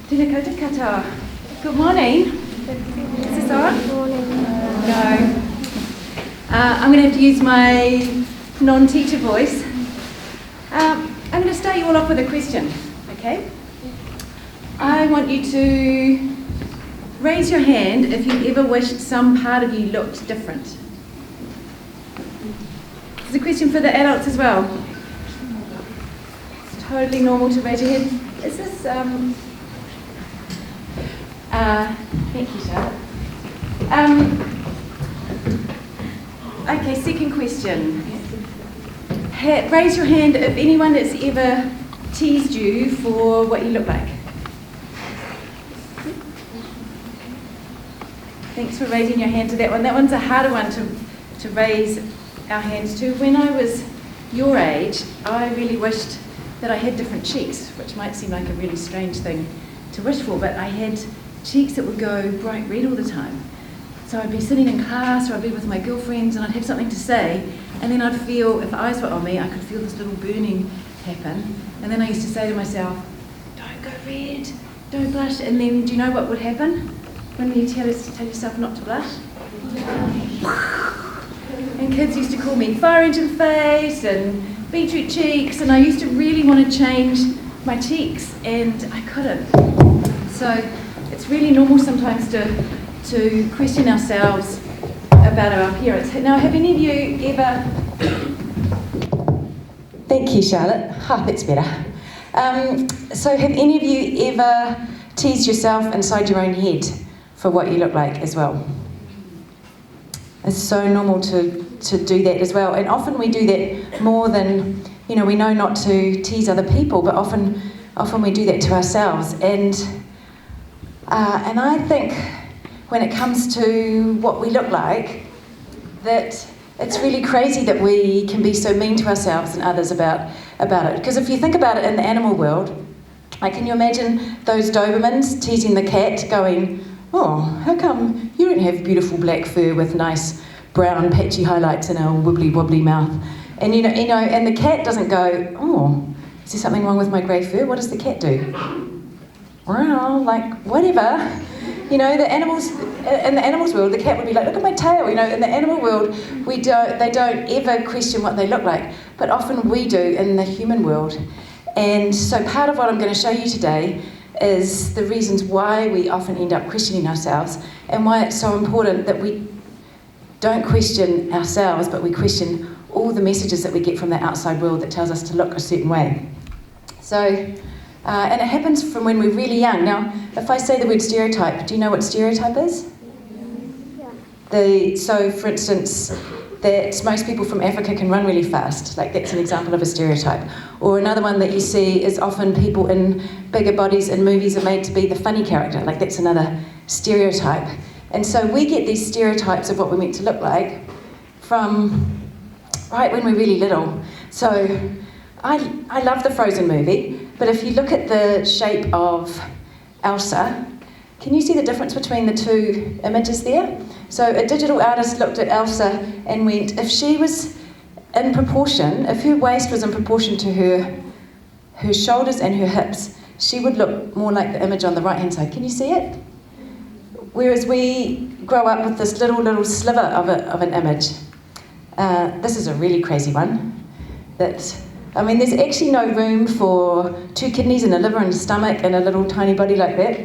Tēnā koutou katoa. Good morning. Is this on? Good morning. No. I'm going to have to use my non-teacher voice. I'm going to start you all off with a question, okay? I want you to raise your hand if you ever wished some part of you looked different. There's a question for the adults as well. It's totally normal to raise your hand. Is this, thank you, Charlotte. Okay, second question. Raise your hand if anyone has ever teased you for what you look like. Thanks for raising your hand to that one. That one's a harder one to raise our hands to. When I was your age, I really wished that I had different cheeks, which might seem like a really strange thing to wish for, but I had cheeks that would go bright red all the time. So I'd be sitting in class or I'd be with my girlfriends and I'd have something to say, and then I'd feel, if eyes were on me, I could feel this little burning happen. And then I used to say to myself, don't go red, don't blush. And then do you know what would happen when you tell yourself not to blush? And kids used to call me fire engine face and beetroot cheeks, and I used to really want to change my cheeks and I couldn't. So it's really normal sometimes to question ourselves about our appearance. Now, have any of you ever... Thank you, Charlotte. That's better. So have any of you ever teased yourself inside your own head for what you look like as well? It's so normal to do that as well. And often we do that more than, we know not to tease other people, but often we do that to ourselves. And I think when it comes to what we look like, that it's really crazy that we can be so mean to ourselves and others about it. Because if you think about it in the animal world, can you imagine those Dobermans teasing the cat going, oh, how come you don't have beautiful black fur with nice brown patchy highlights and a wibbly wobbly mouth? And and the cat doesn't go, oh, is there something wrong with my grey fur? What does the cat do? Well, whatever. The animals, in the animals world, the cat would be like, look at my tail. In the animal world, they don't ever question what they look like, but often we do in the human world. And so part of what I'm going to show you today is the reasons why we often end up questioning ourselves and why it's so important that we don't question ourselves, but we question all the messages that we get from the outside world that tells us to look a certain way. So, and it happens from when we're really young. Now, if I say the word stereotype, do you know what stereotype is? Yeah. So, for instance, that most people from Africa can run really fast. That's an example of a stereotype. Or another one that you see is often people in bigger bodies in movies are made to be the funny character. That's another stereotype. And so we get these stereotypes of what we're meant to look like from right when we're really little. So I love the Frozen movie, but if you look at the shape of Elsa, can you see the difference between the two images there? So a digital artist looked at Elsa and went, if she was in proportion, if her waist was in proportion to her shoulders and her hips, she would look more like the image on the right-hand side. Can you see it? Whereas we grow up with this little sliver of an image. This is a really crazy one. There's actually no room for 2 kidneys and a liver and a stomach and a little tiny body like that.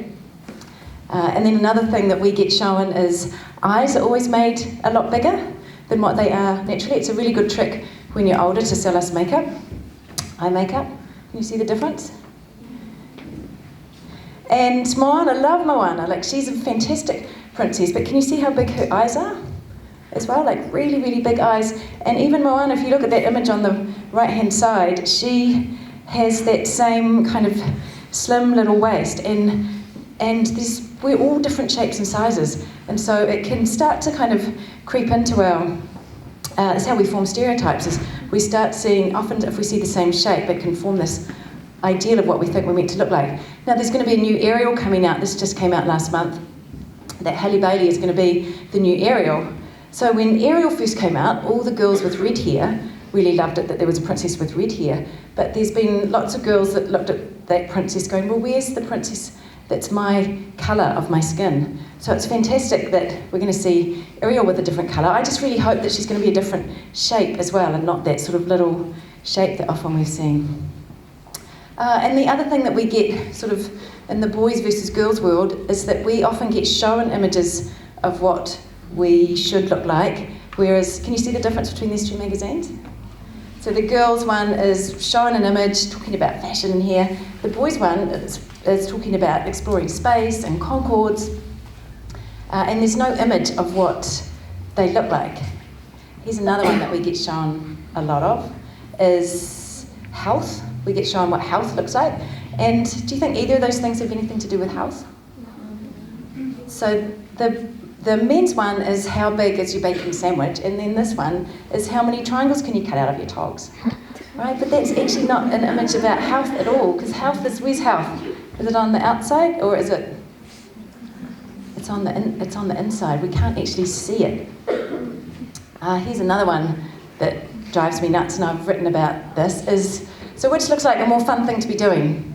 And then another thing that we get shown is eyes are always made a lot bigger than what they are naturally. It's a really good trick when you're older to sell us makeup, eye makeup. Can you see the difference? And Moana, love Moana. She's a fantastic princess, but can you see how big her eyes are as well? Really, really big eyes. And even Moana, if you look at that image on the right-hand side, she has that same kind of slim little waist. And we're all different shapes and sizes. And so it can start to kind of creep into that's how we form stereotypes, is we start seeing, often if we see the same shape, it can form this ideal of what we think we're meant to look like. Now there's going to be a new Ariel coming out. This just came out last month. That Halle Bailey is going to be the new Ariel. So when Ariel first came out, all the girls with red hair really loved it, that there was a princess with red hair. But there's been lots of girls that looked at that princess going, well, where's the princess that's my colour of my skin. So it's fantastic that we're going to see Ariel with a different colour. I just really hope that she's going to be a different shape as well, and not that sort of little shape that often we've seen. And the other thing that we get sort of in the boys versus girls world is that we often get shown images of what we should look like, whereas, can you see the difference between these two magazines? So the girls one is showing an image, talking about fashion and hair. The boys one is talking about exploring space and Concords. And there's no image of what they look like. Here's another one that we get shown a lot of, is health. We get shown what health looks like. And do you think either of those things have anything to do with health? So the men's one is how big is your bacon sandwich, and then this one is how many triangles can you cut out of your togs, right? But that's actually not an image about health at all, because health is, where's health? Is it on the outside, or is it? It's on the inside. We can't actually see it. Here's another one that drives me nuts, and I've written about this. So which looks like a more fun thing to be doing?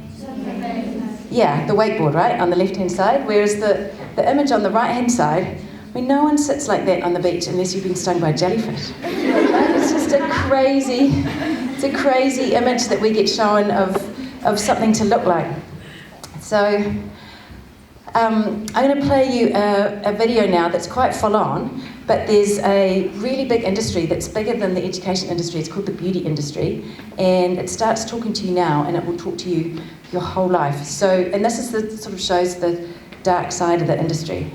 Yeah, the wakeboard, right, on the left-hand side, whereas the image on the right-hand side, I mean, no one sits like that on the beach unless you've been stung by a jellyfish. Right? It's just a crazy image that we get shown of something to look like. So I'm going to play you a video now that's quite full on, but there's a really big industry that's bigger than the education industry. It's called the beauty industry, and it starts talking to you now, and it will talk to you your whole life. So, and this is the sort of shows the dark side of the industry.